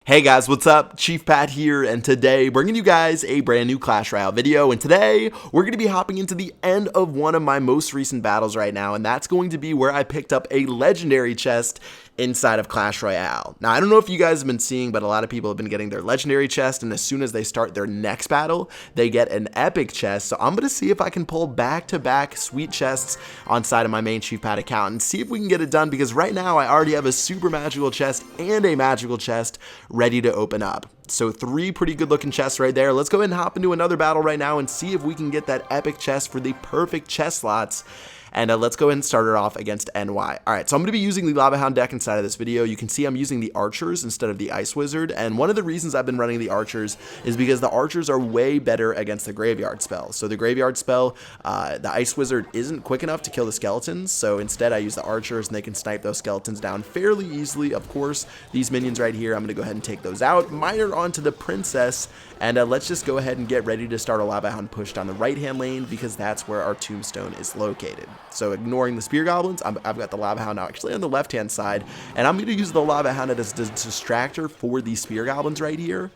Hey guys, what's up? Chief Pat here, and today bringing you guys a brand new Clash Royale video, and today we're going to be hopping into the end of one of my most recent battles right now, and that's going to be where I picked up a legendary chest inside of Clash Royale. Now, I don't know if you guys have been seeing, but a lot of people have been getting their legendary chest, and as soon as they start their next battle, they get an epic chest. So I'm going to see if I can pull back-to-back sweet chests on side of my main Chief Pat account and see if we can get it done, because right now I already have a super magical chest and a magical chest ready to open up. So 3 pretty good looking chests right there. Let's go ahead and hop into another battle right now and see if we can get that epic chest for the perfect chest slots. And let's go ahead and start it off against NY. Alright, so I'm going to be using the Lava Hound deck inside of this video. You can see I'm using the Archers instead of the Ice Wizard, and one of the reasons I've been running the Archers is because the Archers are way better against the Graveyard spell. So the Graveyard spell, the Ice Wizard isn't quick enough to kill the skeletons, so instead I use the Archers and they can snipe those skeletons down fairly easily. Of course, these minions right here, I'm going to go ahead and take those out. Miner onto the Princess, and let's just go ahead and get ready to start a Lava Hound push down the right-hand lane, because that's where our tombstone is located. So ignoring the Spear Goblins, I've got the Lava Hound now actually on the left-hand side, and I'm going to use the Lava Hound as a distractor for the Spear Goblins right here.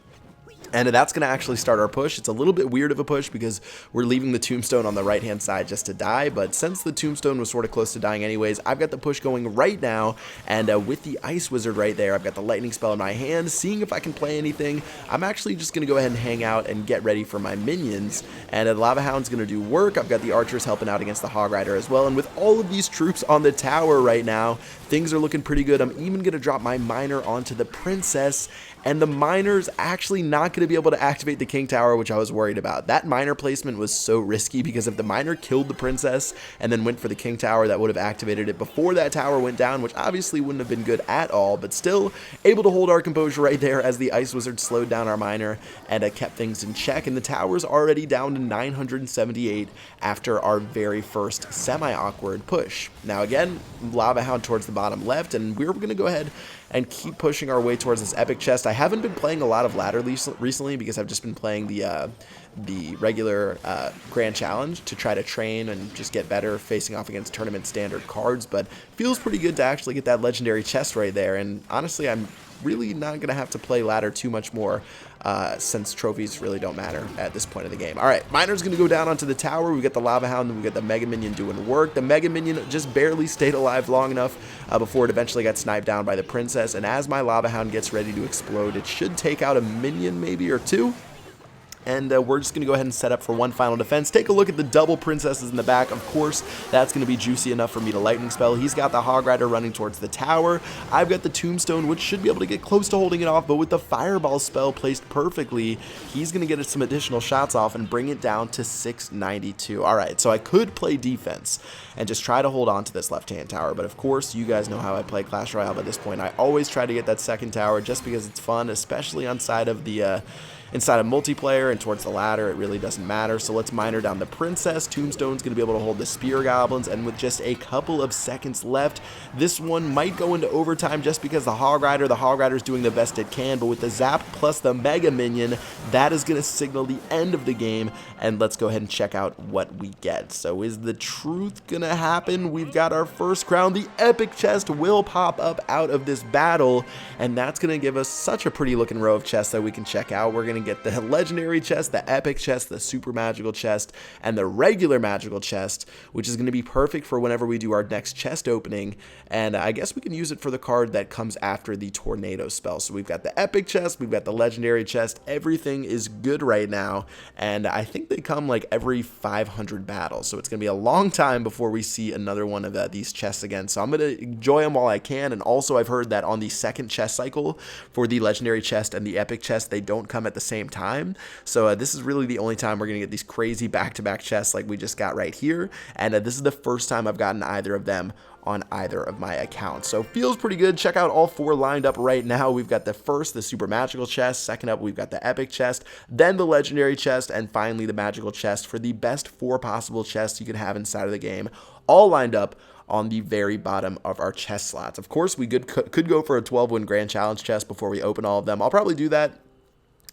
And that's going to actually start our push. It's a little bit weird of a push because we're leaving the tombstone on the right-hand side just to die. But since the tombstone was sort of close to dying anyways, I've got the push going right now. And with the Ice Wizard right there, I've got the lightning spell in my hand. Seeing if I can play anything, I'm actually just going to go ahead and hang out and get ready for my minions. And the Lava Hound's going to do work. I've got the Archers helping out against the Hog Rider as well. And with all of these troops on the tower right now, things are looking pretty good. I'm even going to drop my Miner onto the Princess. And the Miner's actually not going to be able to activate the King Tower, which I was worried about. That Miner placement was so risky, because if the Miner killed the Princess and then went for the King Tower, that would have activated it before that tower went down, which obviously wouldn't have been good at all, but still able to hold our composure right there as the Ice Wizard slowed down our Miner and kept things in check. And the tower's already down to 978 after our very first semi-awkward push. Now again, Lava Hound towards the bottom left, and we're going to go ahead and keep pushing our way towards this epic chest. I haven't been playing a lot of ladder recently because I've just been playing the regular Grand Challenge to try to train and just get better facing off against tournament standard cards, but feels pretty good to actually get that legendary chest right there. And honestly, I'm really not going to have to play ladder too much more since trophies really don't matter at this point of the game. Alright, Miner's going to go down onto the tower. We got the Lava Hound, and we got the Mega Minion doing work. The Mega Minion just barely stayed alive long enough before it eventually got sniped down by the Princess, and as my Lava Hound gets ready to explode, it should take out a minion maybe or two. And we're just going to go ahead and set up for one final defense. Take a look at the double princesses in the back. Of course, that's going to be juicy enough for me to lightning spell. He's got the Hog Rider running towards the tower. I've got the tombstone, which should be able to get close to holding it off, but with the fireball spell placed perfectly, he's going to get us some additional shots off and bring it down to 692. All right, so I could play defense and just try to hold on to this left-hand tower, but of course, you guys know how I play Clash Royale by this point. I always try to get that second tower just because it's fun, especially on side of the inside of multiplayer, and towards the ladder, it really doesn't matter. So let's Miner down the Princess. Tombstone's going to be able to hold the Spear Goblins, and with just a couple of seconds left, this one might go into overtime just because the Hog Rider's doing the best it can, but with the Zap plus the Mega Minion, that is going to signal the end of the game, and let's go ahead and check out what we get. So is the truth going to happen? We've got our first crown. The epic chest will pop up out of this battle, and that's going to give us such a pretty looking row of chests that we can check out. We're going to get the legendary chest, the epic chest, the super magical chest, and the regular magical chest, which is going to be perfect for whenever we do our next chest opening. And I guess we can use it for the card that comes after the tornado spell. So we've got the epic chest, we've got the legendary chest, everything is good right now, and I think they come like every 500 battles, so it's going to be a long time before we see another one of these chests again. So I'm going to enjoy them while I can. And also, I've heard that on the second chest cycle for the legendary chest and the epic chest, they don't come at the same time. So this is really the only time we're going to get these crazy back-to-back chests like we just got right here. And this is the first time I've gotten either of them on either of my accounts. So feels pretty good. Check out all 4 lined up right now. We've got the first, the super magical chest. Second up, we've got the epic chest, then the legendary chest, and finally the magical chest for the best 4 possible chests you could have inside of the game, all lined up on the very bottom of our chest slots. Of course, we could go for a 12-win Grand Challenge chest before we open all of them. I'll probably do that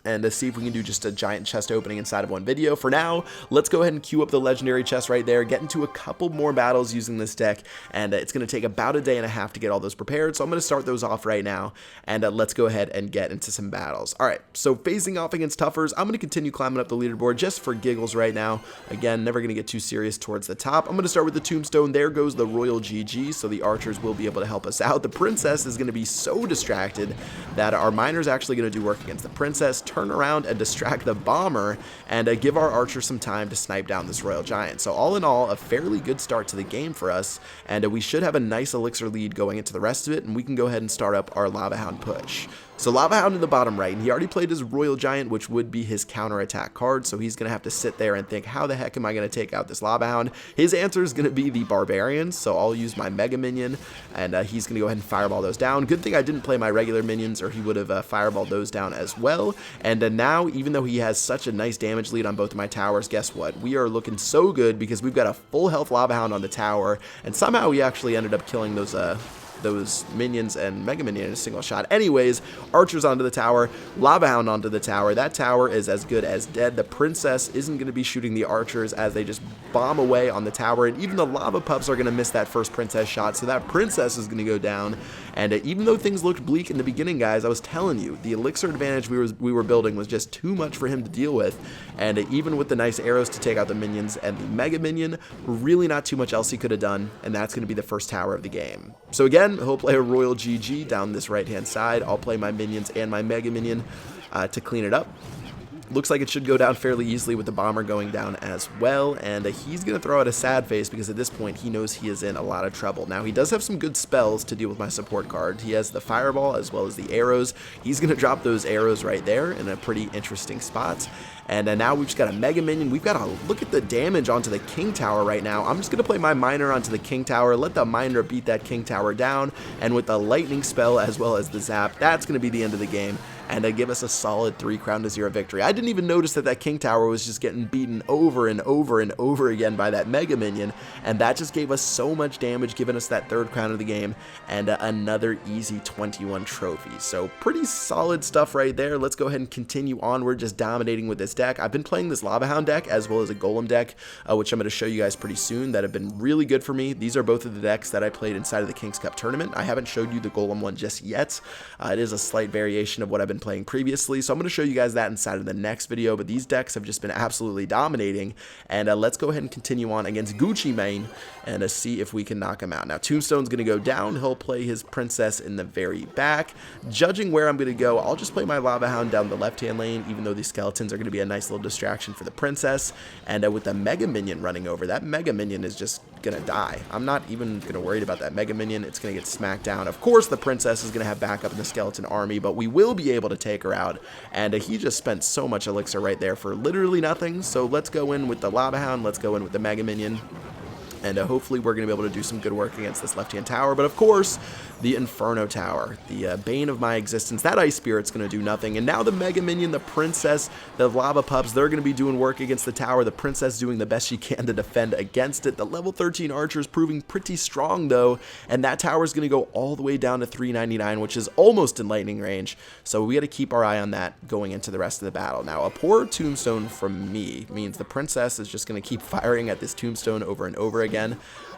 and to see if we can do just a giant chest opening inside of one video. For now, let's go ahead and queue up the legendary chest right there, get into a couple more battles using this deck, and it's going to take about a day and a half to get all those prepared, so I'm going to start those off right now, and let's go ahead and get into some battles. Alright, so facing off against Tuffers, I'm going to continue climbing up the leaderboard just for giggles right now. Again, never going to get too serious towards the top. I'm going to start with the Tombstone. There goes the Royal GG, so the archers will be able to help us out. The Princess is going to be so distracted that our Miner's actually going to do work against the Princess, turn around and distract the Bomber, and give our archer some time to snipe down this Royal Giant. So all in all, a fairly good start to the game for us, and we should have a nice elixir lead going into the rest of it, and we can go ahead and start up our Lava Hound push. So Lava Hound in the bottom right, and he already played his Royal Giant, which would be his counterattack card, so he's going to have to sit there and think, how the heck am I going to take out this Lava Hound? His answer is going to be the Barbarians, so I'll use my Mega Minion, and he's going to go ahead and fireball those down. Good thing I didn't play my regular minions, or he would have fireballed those down as well. And now, even though he has such a nice damage lead on both of my towers, guess what? We are looking so good because we've got a full health Lava Hound on the tower, and somehow we actually ended up killing those minions and Mega Minion in a single shot. Anyways, archers onto the tower, Lava Hound onto the tower. That tower is as good as dead. The Princess isn't going to be shooting the archers as they just bomb away on the tower, and even the Lava Pups are going to miss that first Princess shot, so that Princess is going to go down. And even though things looked bleak in the beginning, guys, I was telling you, the elixir advantage we were building was just too much for him to deal with, and even with the nice arrows to take out the minions and the Mega Minion, really not too much else he could have done, and that's going to be the first tower of the game. So again, he'll play a Royal GG down this right-hand side. I'll play my minions and my Mega Minion to clean it up. Looks like it should go down fairly easily with the Bomber going down as well, and he's going to throw out a sad face because at this point he knows he is in a lot of trouble. Now, he does have some good spells to deal with my support card. He has the Fireball as well as the arrows. He's going to drop those arrows right there in a pretty interesting spot. And now we've just got a Mega Minion. We've got to look at the damage onto the King Tower right now. I'm just going to play my Miner onto the King Tower, let the Miner beat that King Tower down, and with the Lightning spell as well as the Zap, that's going to be the end of the game, and give us a solid 3 crown to 0 victory. I didn't even notice that King Tower was just getting beaten over and over and over again by that Mega Minion, and that just gave us so much damage, giving us that 3rd crown of the game, and another easy 21 trophies. So pretty solid stuff right there. Let's go ahead and continue onward, just dominating with this deck. I've been playing this Lava Hound deck as well as a Golem deck, which I'm going to show you guys pretty soon, that have been really good for me. These are both of the decks that I played inside of the King's Cup tournament. I haven't showed you the Golem one just yet. It is a slight variation of what I've been playing previously, so I'm going to show you guys that inside of the next video, but these decks have just been absolutely dominating, and let's go ahead and continue on against Gucci Mane and see if we can knock him out. Now, Tombstone's going to go down. He'll play his Princess in the very back. Judging where I'm going to go, I'll just play my Lava Hound down the left-hand lane, even though these skeletons are going to be a nice little distraction for the Princess, and with the Mega Minion running over, that Mega Minion is just going to die. I'm not even going to worry about that Mega Minion. It's going to get smacked down. Of course, the Princess is going to have backup in the skeleton army, but we will be able to take her out, and he just spent so much elixir right there for literally nothing. So let's go in with the Lava Hound, let's go in with the Mega Minion, and hopefully we're going to be able to do some good work against this left-hand tower. But of course, the Inferno Tower, the bane of my existence, that Ice Spirit's going to do nothing. And now the Mega Minion, the Princess, the Lava Pups, they're going to be doing work against the tower. The Princess doing the best she can to defend against it. The level 13 Archer's proving pretty strong, though, and that tower's going to go all the way down to 399, which is almost in lightning range. So we got to keep our eye on that going into the rest of the battle. Now, a poor Tombstone from me means the Princess is just going to keep firing at this Tombstone over and over again.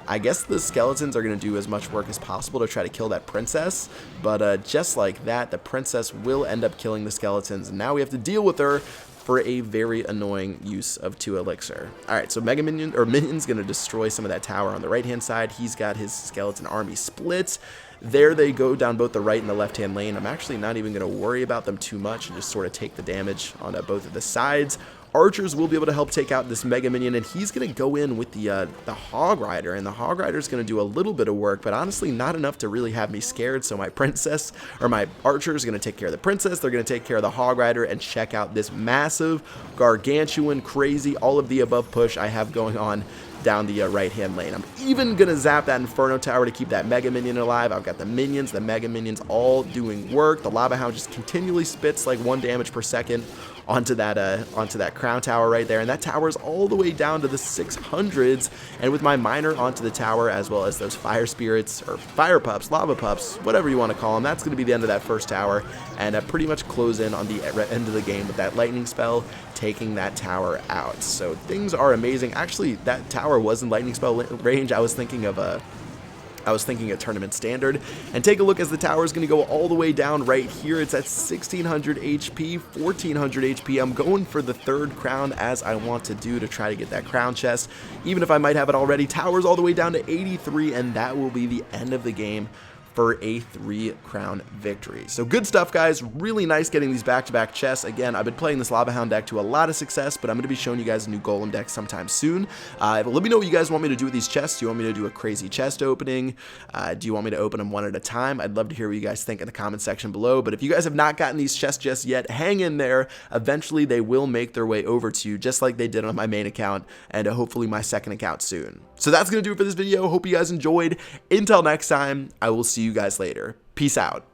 I guess the skeletons are going to do as much work as possible to try to kill that Princess, but just like that, the Princess will end up killing the skeletons, and now we have to deal with her for a very annoying use of 2 elixir. Alright, so Mega Minion, or Minion's going to destroy some of that tower on the right-hand side. He's got his skeleton army split. There they go down both the right and the left-hand lane. I'm actually not even going to worry about them too much and just sort of take the damage on both of the sides. Archers will be able to help take out this Mega Minion, and he's going to go in with the Hog Rider, and the Hog Rider is going to do a little bit of work, but honestly not enough to really have me scared. So my Princess, or my Archer, is going to take care of the Princess. They're going to take care of the Hog Rider, and check out this massive, gargantuan, crazy, all of the above push I have going on down the right-hand lane. I'm even going to zap that Inferno Tower to keep that Mega Minion alive. I've got the minions, the Mega Minions all doing work. The Lava Hound just continually spits like 1 damage per second onto that Crown Tower right there, and that tower is all the way down to the 600s, and with my Miner onto the tower, as well as those Fire Spirits, or Fire Pups, Lava Pups, whatever you want to call them, that's going to be the end of that first tower, and pretty much close in on the end of the game with that Lightning Spell taking that tower out. So things are amazing. Actually, that tower was in Lightning Spell range. I was thinking a tournament standard, and take a look as the tower is going to go all the way down right here. It's at 1600 HP, 1400 HP. I'm going for the 3rd crown, as I want to do, to try to get that crown chest, even if I might have it already. Tower's all the way down to 83, and that will be the end of the game for a 3 crown victory. So good stuff, guys. Really nice getting these back-to-back chests. Again, I've been playing this Lava Hound deck to a lot of success, but I'm going to be showing you guys a new Golem deck sometime soon. Let me know what you guys want me to do with these chests. Do you want me to do a crazy chest opening? Do you want me to open them one at a time? I'd love to hear what you guys think in the comment section below. But if you guys have not gotten these chests just yet, hang in there. Eventually, they will make their way over to you, just like they did on my main account, and hopefully my second account soon. So that's going to do it for this video. Hope you guys enjoyed. Until next time, I will see you guys later. Peace out.